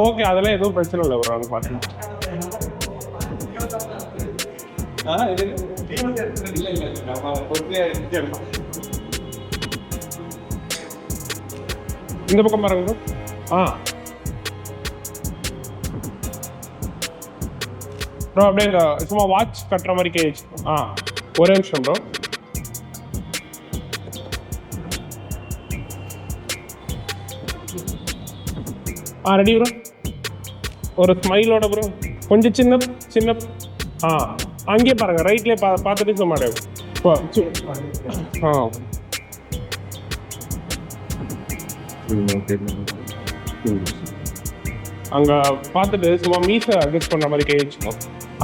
Okay, அதெல்லாம் எதுவும் பிரச்சனை இல்லை ப்ரோ. பார்த்து இந்த பக்கம் பாருங்க ப்ரோ. ப்ரோ அப்படியே சும்மா வாட்ச் கட்டுற மாதிரி கேஜ். ஒரே நிமிஷம் ப்ரோ. Ready bro. ஒரு ஸ்மைலோட ப்ரோ. கொஞ்சம் சின்ன சின்ன அங்கேயே பாருங்க, ரைட்லேயே பார்த்துட்டு சும்மா அங்கே பார்த்துட்டு சும்மா மீஸை அட்ஜஸ்ட் பண்ணுற மாதிரி கை வச்சுக்கோ.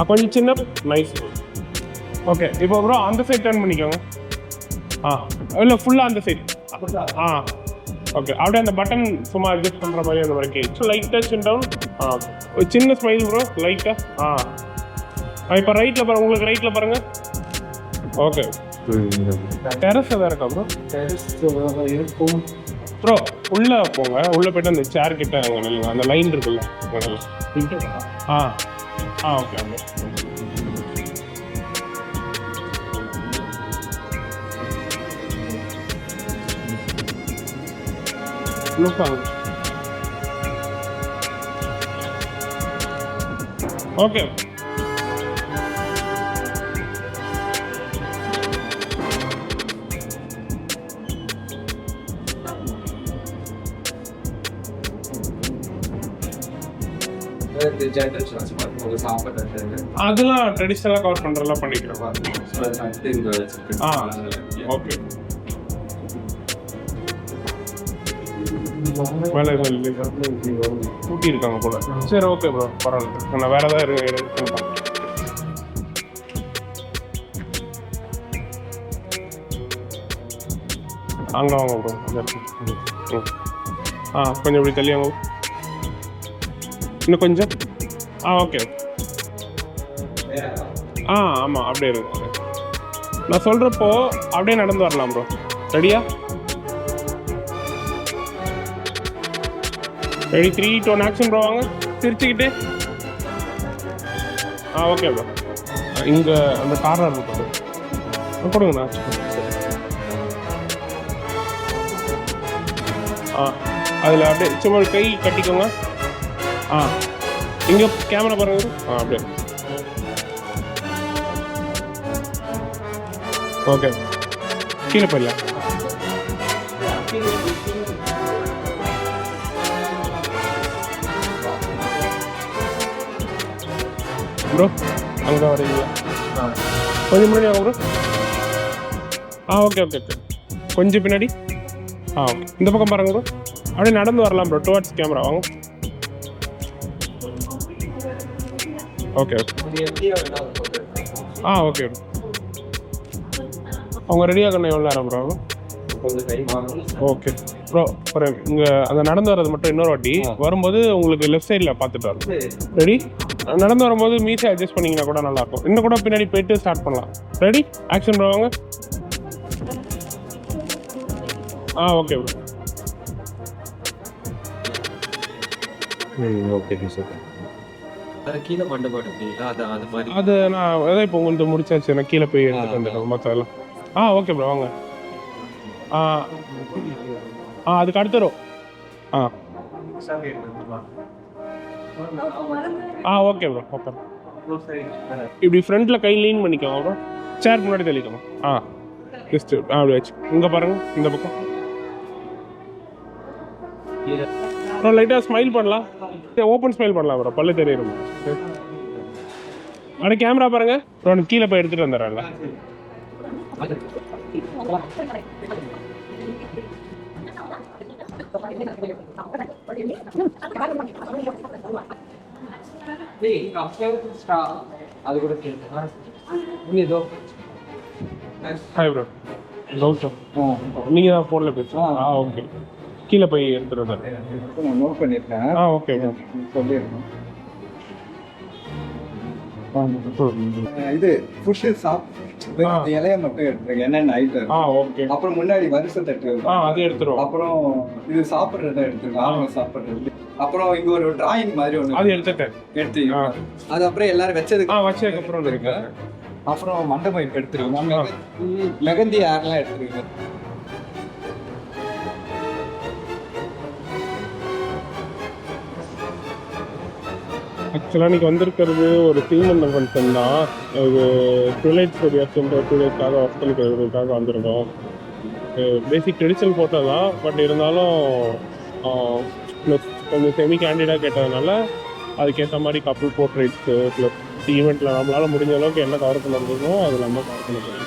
கொஞ்சம் சின்ன நைஸ். ஓகே, இப்போ ப்ரோ அந்த சைட் டர்ன் பண்ணிக்கோங்க. இல்லை ஃபுல்லாக அந்த சைட். ஓகே, அப்படியே அந்த பட்டன் சும்மா அட்ஜஸ்ட் பண்ணுற மாதிரி அந்த மாதிரி கேஜ். லைட்டாக சின் டவுன். ஒரு சின்ன ஸ்மைல் ப்ரோ, லைட்டாக. இப்போ ரைட்டில் பாருங்க, உங்களுக்கு ரைட்டில் பாருங்கள். ஓகே, டெரஸ் எதாவது இருக்கா ப்ரோ? இருக்கும் ப்ரோ. உள்ளே போங்க, உள்ளே போய்ட்டு அந்த சேர் கிட்ட அங்கே நில்லுங்க. அந்த லைன் இருக்குல்ல ஓகே ஓகே. ஓகே அதெல்லாம் ட்ரெடிஷ்னலாக கவர் பண்ணுறதெல்லாம் பண்ணிக்கிறோம். ஓகே, வேலை கூட்டி இருக்காங்க போல. சரி ஓகே ப்ரோ, பரவாயில்ல. நான் வேற ஏதாவது அங்கே வாங்க ப்ரோ. கொஞ்சம் இப்படி தள்ளி வாங்க. இன்னும் கொஞ்சம். ஓகே. ஆமாம், அப்படியே இருக்கு. நான் சொல்கிறப்போ அப்படியே நடந்து வரலாம் ப்ரோ. ரெடியா? Ready, 3, 2, 1 action bro. வாங்க சிரிச்சுக்கிட்டு. Okay bro. இங்கே அந்த கார்னர் இருக்கும், கொடுங்கண்ணா. அதில் அப்படியே சும்மா கை கட்டிக்கோங்க. இங்கே கேமரா பாருங்க. அப்படியே ஓகே. கீழே போயிடலாம் ப்ரோ. அங்கே வரீங்களா? கொஞ்சம் முன்னாடி வாங்க ப்ரோ. Okay okay okay. கொஞ்சம் பின்னாடி. ஓகே, இந்த பக்கம் பாருங்க ப்ரோ. அப்படியே நடந்து வரலாம் ப்ரோ, டுவர்ட்ஸ் கேமரா. வாங்க. Okay okay. அவங்க ரெடியாக கண்ண எவ்வளோ நேரம் ப்ரோ? Okay bro. அப்புறம் இங்கே அந்த நடந்து வர்றது மட்டும் இன்னொரு வாட்டி வரும்போது உங்களுக்கு லெஃப்ட் சைடில் பார்த்துட்டு வரும். ரெடி? நடந்து வரும்போது மீசை அட்ஜஸ்ட் பண்ணிங்கன்னா கூட நல்லாயிருக்கும். இன்னும் கூட பின்னாடி போயிட்டு ஸ்டார்ட் பண்ணலாம். ரெடி? Action bro. வாங்க. Okay bro. Okay sir. கீழே மண்டை போட்டுங்களா? அது நான் அதான் இப்போ உங்களுக்கு முடிச்சாச்சு. நான் கீழே போய் எடுத்துட்டு வந்துட்டேன் மற்றெல்லாம். Okay bro. வாங்க. அதுக்கு அடுத்த ரோ. Okay bro. ஓகே. இப்படி ஃப்ரண்ட்டில் கை லீன் பண்ணிக்கோங்க ப்ரோ. சேர் முன்னாடி தெளிக்கணும். ஜஸ்ட் அப்படி வச்சு இங்கே பாருங்கள், இந்த பக்கம் ப்ரோ. லைட்டாக ஸ்மைல் பண்ணலாம். ஓப்பன் ஸ்மைல் பண்ணலாம் ப்ரோ, பல்லு தெரியும். ஆனால் கேமரா பாருங்க ப்ரோ. நான் கீழே போய் எடுத்துகிட்டு வந்துடுறேன்ல. அது கூட இதோ ஹாய் ப்ரோ கௌதம் நீங்கள் தான் ஃபோனில் பேசுகிறோம். ஓகே கீழே போய் எடுத்துகிட்டு வந்தேன். நோட் பண்ணியிருக்கேன். ஓகே ப்ரோ சொல்லியிருக்கேன். இது புஷ் இலைய மட்டும் எடுத்துருக்கேன். என்னென்ன ஐட்டம் ஓகே. அப்புறம் முன்னாடி வரிசை தட்டு அது எடுத்துருவோம். அப்புறம் இது சாப்பிட்றத எடுத்துருக்கோம். ஆளுங்க சாப்பிட்றது. அப்புறம் இங்க ஒரு டிராயிங் மாதிரி ஒன்று அது எடுத்துட்டேன். அது அப்புறம் எல்லாரும் வச்சதுக்கு அப்புறம் இருக்கு. அப்புறம் மண்டபம் இப்போ எடுத்துருக்கோம். மெகந்தி யாரெல்லாம் எடுத்துருக்கீங்க? ஆக்சுவலாக இன்றைக்கி வந்திருக்கிறது ஒரு தீமந்த ஃபங்க்ஷன் தான். இது டுலைட் ஸ்டுடியோஸ்ன்ற டுலைட்காக ஒர்க் பண்ணிக்கிறதுக்காக வந்திருக்கோம். பேசிக் ட்ரெடிஷனல் ஃபோட்டோ தான், பட் இருந்தாலும் ப்ளஸ் கொஞ்சம் செமி கேண்டிடாக கேட்டதுனால அதுக்கேற்ற மாதிரி கப்புள் போர்ட்ரேட்ஸு ப்ளஸ் ஈவெண்ட்டில் நம்மளால் முடிஞ்ச அளவுக்கு என்ன கவர் பண்ண முடியுமோ அது நம்ம கவர் பண்ண முடியும்.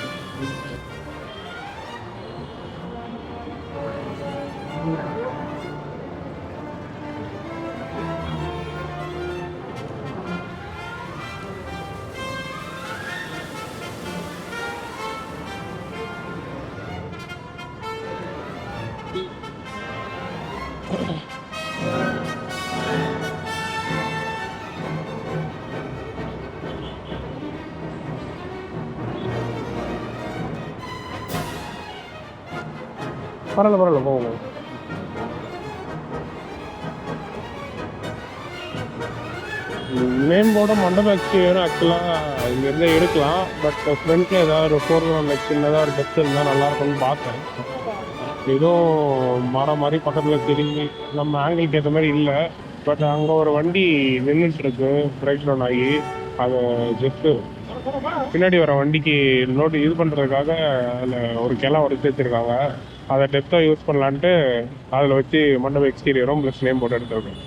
பரவாயில்ல போங்க. நேம் போர்ட மண்டப எக்ஸ்டீரியர் ஆக்சுவலாக இங்கேருந்து எடுக்கலாம், பட் ஃப்ரண்ட்டில் ஏதாவது ஒரு ஃபோர்கிரவுண்ட் சின்னதாக ஒரு டெஸ்ட் இருந்தால் நல்லாயிருக்கும்னு பார்த்தேன். எதுவும் மாதிரி பக்கத்தில் திரும்பி நம்ம ஆங்கிளுக்கு ஏற்ற மாதிரி இல்லை. பட் அங்கே ஒரு வண்டி நின்றுட்டுருக்கு பிரேக் டவுன் ஆகி. அதை ஜஸ்ட்டு பின்னாடி வர வண்டிக்கு இது பண்ணுறதுக்காக அதில் ஒரு கிளை உடச்சி வச்சுருக்காங்க. அதை டெப்த்தாக யூஸ் பண்ணலான்ட்டு அதில் வச்சு மண்டப எக்ஸ்டீரியரும் ப்ளஸ் நேம் போட்டு எடுத்துருக்கேன்.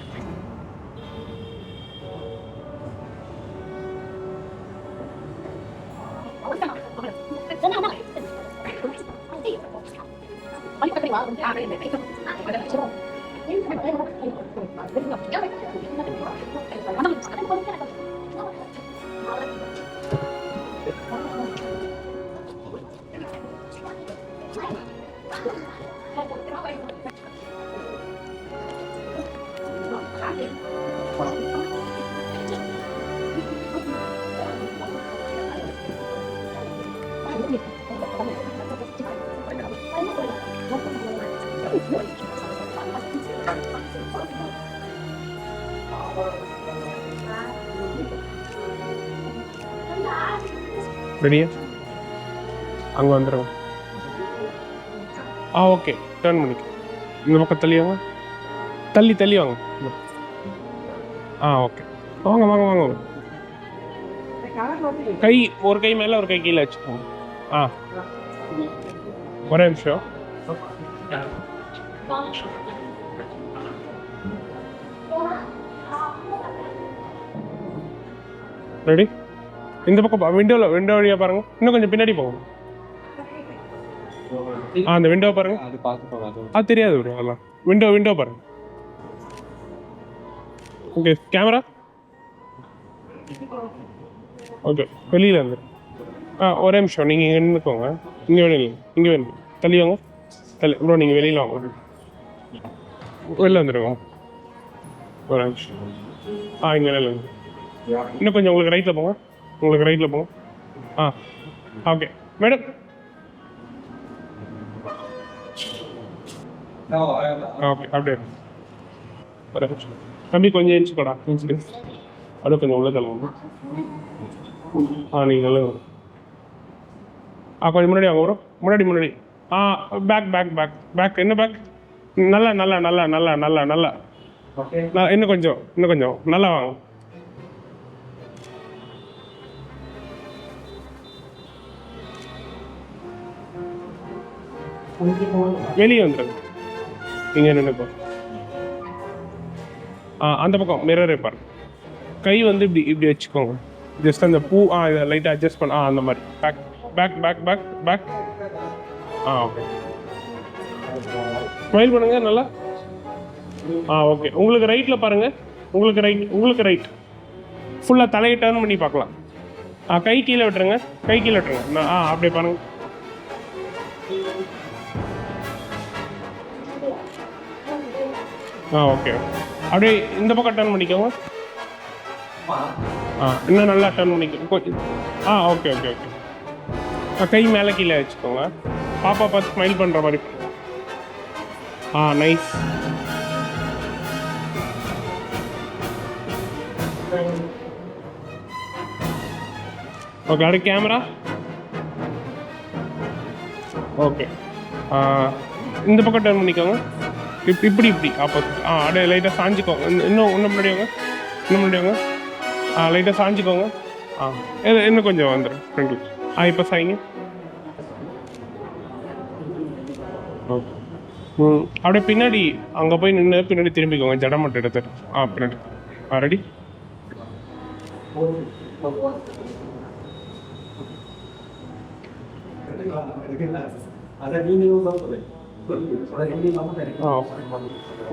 ரெடியா? அங்கே வந்துடுங்க. ஓகே டர்ன் பண்ணிக்க. இந்த பக்கம் தள்ளிவாங்க, தள்ளி வாங்க. ஓகே வாங்க வாங்க வாங்க. கை ஒரு கை மேலே ஒரு கை கீழே வச்சுக்கோங்க. ஒரே நிமிஷம். ரெடி? இந்த பக்கம் விண்டோ வழியாக பாருங்க. இன்னும் கொஞ்சம் பின்னாடி போங்க. அந்த விண்டோ பாருங்க. அது தெரியாது ப்ரோ, அதெல்லாம் விண்டோ பாருங்க. ஓகே கேமரா ஓகே வெளியில் வந்து ஒரே நிமிஷம். நீங்கள் இங்கே நின்றுக்கோங்க. இங்கே வேணும் தள்ளி வாங்க. ப்ரோ நீங்கள் வெளியில் வாங்க. வெளில வந்துடுங்க. ஒரு நிமிஷம். இங்கே வெளில வந்து இன்னும் கொஞ்சம் உங்களுக்கு ரைட்டில் போங்க. Okay madam. ஓகே அப்படியே ஒரு நிமிஷம். தம்பி கொஞ்சம் எழுச்சிக்கோடா. அப்படியே கொஞ்சம் உள்ள தள்ளுங்க. நீங்கள் நல்லா கொஞ்சம் முன்னாடி வாங்க ப்ரோ. முன்னாடி பேக். என்ன பேக்? நல்லா இன்னும் கொஞ்சம் நல்லா வாங்க. வெளியே வந்துடுங்க. இங்கே நினைப்போம். அந்த பக்கம் மிரரே பாருங்க. கை வந்து இப்படி வச்சுக்கோங்க. ஜஸ்ட் அந்த பூ இதை லைட்டாக அட்ஜஸ்ட் பண்ண அந்த மாதிரி. பேக். ஓகே ஸ்மைல் பண்ணுங்க நல்லா. ஓகே உங்களுக்கு ரைட்டில் பாருங்கள். உங்களுக்கு ரைட் ஃபுல்லாக தலையை டர்ன் பண்ணி பார்க்கலாம். கை கீழே விட்டுருங்க, கை கீழே விட்டுருங்க. அப்படியே பாருங்க. ஓகே. அப்படியே இந்த பக்கம் டர்ன் பண்ணிக்கோங்க. இன்னும் நல்லா டர்ன் பண்ணிக்கோங்க. Okay okay okay. கை மேலே கீழே வச்சுக்கோங்க. பாப்பா பார்த்து ஸ்மைல் பண்ணுற மாதிரி. நைஸ். ஓகே. அப்படியே கேமரா. ஓகே. இந்த பக்கம் டர்ன் பண்ணிக்கோங்க. இப்படி ஆப்போசிட். அப்படியே லைட்டாக சாஞ்சிக்கோங்க. இன்னும் முன்னாடியோங்க, லைட்டாக சாஞ்சிக்கோங்க. இன்னும் கொஞ்சம் வந்துடும் ஃப்ரெண்ட்ல. இப்போ சாய்ங்க. ஓகே. அப்படியே பின்னாடி அங்கே போய் நின்று பின்னாடி திரும்பிக்கோங்க. ஜடம் மட்டும் எடுத்துட்டு. பின்னாடி. ரெடி.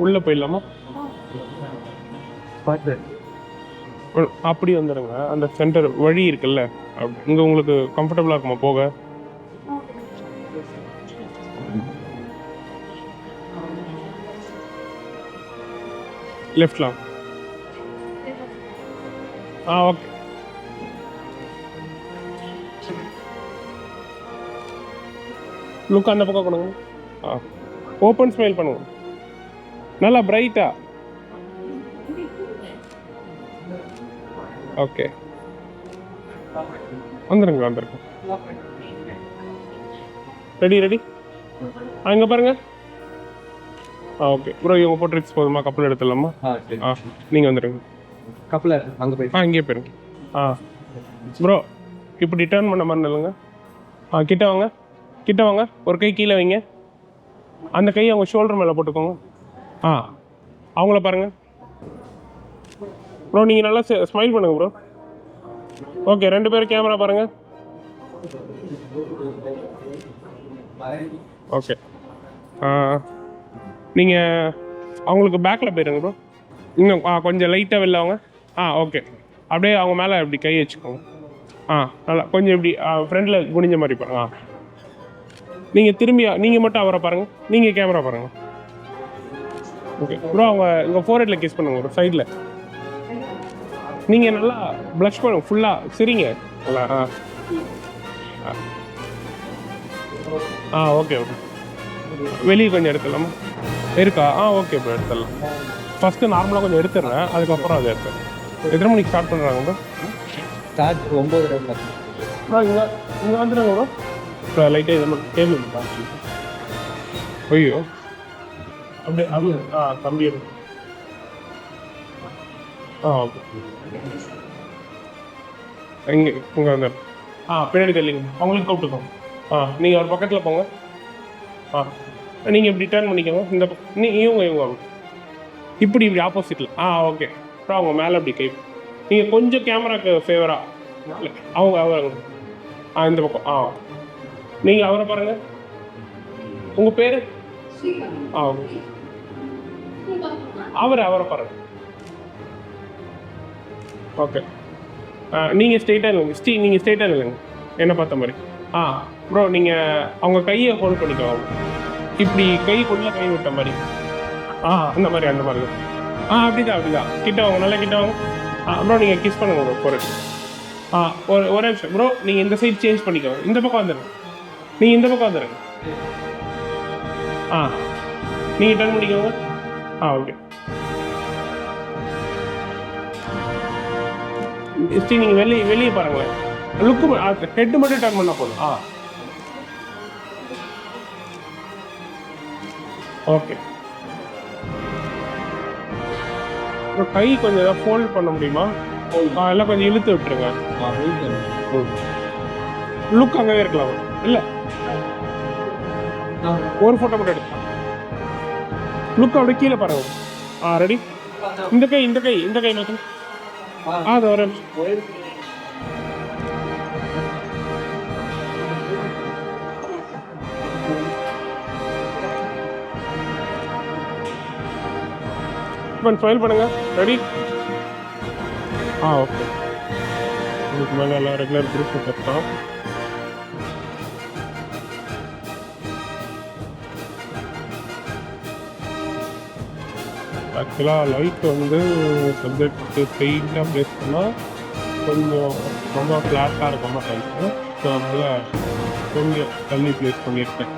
உள்ள போயிடலாமா? அப்படி வந்துடுங்க. அந்த சென்டர் வழி இருக்குல்ல, இங்கே உங்களுக்கு கம்ஃபர்டபுளாக இருக்குமா போக? லெஃப்ட்லாம். ஓகே. லுக் அந்த பக்கம் கொடுங்க. ஓப்பன் ஸ்மைல் பண்ணுங்க. நல்லா பிரைட்டா. ஓகே. வந்துருங்க. ரெடி. அங்கே பாருங்க. ஓகே ப்ரோ, இவங்க போர்ட்ரேட்ஸ் போதுமா? கப்பல் எடுத்துடலாமா? நீங்கள் வந்துடுங்க. கப்பல் அங்கே போய் இங்கே போயிருங்க. ப்ரோ இப்படி டர்ன் பண்ண மாதிரி இல்லைங்க. கிட்ட வாங்க. ஒரு கை கீழே வைங்க. அந்த கையை அவங்க ஷோல்டர் மேலே போட்டுக்கோங்க. அவங்கள பாருங்க ப்ரோ. நீங்கள் நல்லா ஸ்மைல் பண்ணுங்க ப்ரோ. ஓகே. 2 பேரும் கேமரா பாருங்க. ஓகே. நீங்கள் அவங்களுக்கு பேக்கில் போயிருங்க ப்ரோ. இன்னும் கொஞ்சம் லைட்டாக வெளில அவங்க. ஓகே. அப்படியே அவங்க மேலே இப்படி கை வச்சுக்கோங்க. நல்லா கொஞ்சம் இப்படி ஃப்ரண்டில் குனிஞ்ச மாதிரி பாருங்க. நீங்கள் திரும்பி நீங்கள் மட்டும் அவரை பாருங்கள். நீங்கள் கேமரா பாருங்கள். Okay bro. அவங்க இங்கே ஃபோர்ஹெட்டில் கிஸ் பண்ணுங்க ஒரு சைடில். நீங்கள் நல்லா ப்ளஷ் பண்ணுங்க. ஃபுல்லாக சிரிங்க நல்லா. ஓகே. வெளியே கொஞ்சம் எடுத்துடலாமா? இருக்கா? ஓகே ப்ரோ, எடுத்துடலாம். ஃபஸ்ட்டு நார்மலாக கொஞ்சம் எடுத்துடுறேன், அதுக்கப்புறம் அதை எடுத்துறேன். எத்தனை மணிக்கு ஸ்டார்ட் பண்ணுறாங்க ப்ரோ? Start 9 bro. இங்கே வந்துடுங்க ப்ரோ. இப்போ லைட்டாக இதை மட்டும் டேபிள் பார்த்து. ஐயோ அப்படியே தம்பி எடுத்து. ஓகே. இங்கே வந்து பின்னாடி தெரியலைங்க. அவங்களுக்கு கூப்பிட்டுக்கோங்க. நீங்கள் ஒரு பக்கத்தில் போங்க. நீங்கள் இப்படி டர்ன் பண்ணிக்கோங்க. இந்த பக்கம் இவங்க இப்படி ஆப்போசிட்டில். ஓகே. அப்புறம் அவங்க மேலே அப்படி கை. நீங்கள் கொஞ்சம் கேமராக்கு ஃபேவராக அவங்க இந்த பக்கம். நீங்கள் அவரை பாருங்கள். உங்கள் பேர்? ஓகே. அவரை பாருங்கள். ஓகே. நீங்கள் ஸ்ட்ரெயிட்டாக இல்லைங்க. என்ன பார்த்த மாதிரி. ப்ரோ நீங்கள் அவங்க கையை ஹோல்ட் பண்ணிக்கோங்க. இப்படி கைக்குள்ளே கை விட்ட மாதிரி. அந்த மாதிரி அப்படிதான். கிட்ட வாங்க, நல்லா கிட்ட வாங்க. ப்ரோ நீங்கள் கிஸ் பண்ணுங்க ப்ரோ. ஒரு நிமிஷம் ப்ரோ. நீங்கள் இந்த சைட் சேஞ்ச் பண்ணிக்கோங்க. இந்த பக்கம் வந்துடுங்க. நீங்கள் இந்த பக்கம் வந்துடுங்க. நீங்கள் டர்ன் பண்ணிக்கோங்க. ஓகே. நீங்கள் வெளியே பாருங்களேன். லுக்கு ஹெட்டு மட்டும் டர்ன் பண்ணால் போதும். ஓகே. கை கொஞ்சம் ஏதாவது ஃபோல்ட் பண்ண முடியுமா? எல்லாம் கொஞ்சம் இழுத்து விட்டுருங்க. லுக் அங்கவே இருக்கலாம். இல்லை ஒரு ஃபோட்டோ மட்டும் எடுக்கலாம். லுக் அப்படியே கீழே பாருங்க. ரெடி. இந்த கை மட்டும். அது ஒரு ஃபைல் பண்ணுங்க. ரெடி. ஓகே. இதுக்கு மேலே எல்லாம் ரெகுலர் குரூப் செட்டப் தான். ஆக்சுவலாக லைட் வந்து சப்ஜெக்ட் ஸ்ட்ரெயிட்டாக ப்ளேஸ் பண்ணால் கொஞ்சம் ரொம்ப ஃப்ளாட்டாக இருக்கும் லைட்டு. ஸோ அதனால் கொஞ்சம் தள்ளி ப்ளேஸ் பண்ணியிருக்கேன்.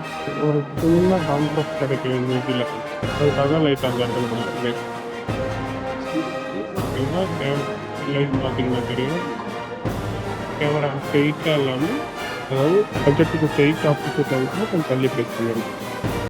ஒரு சின்ன கான்ட்ராஸ்ட் கிடைக்கும் இந்த இதில், அதுக்காக லைட் அந்த இடத்துல பண்ணியிருக்கேன். லைட் பார்த்தீங்கன்னா தெரியும், கேமரா ஸ்ட்ரெயிட்டாக இல்லாமல், அதாவது சப்ஜெக்ட்டுக்கு ஸ்ட்ரெயிட் ஆப்போசிட் ஆகிட்டுனா கொஞ்சம் தள்ளி ப்ளேஸ் பண்ணியிருக்கேன்.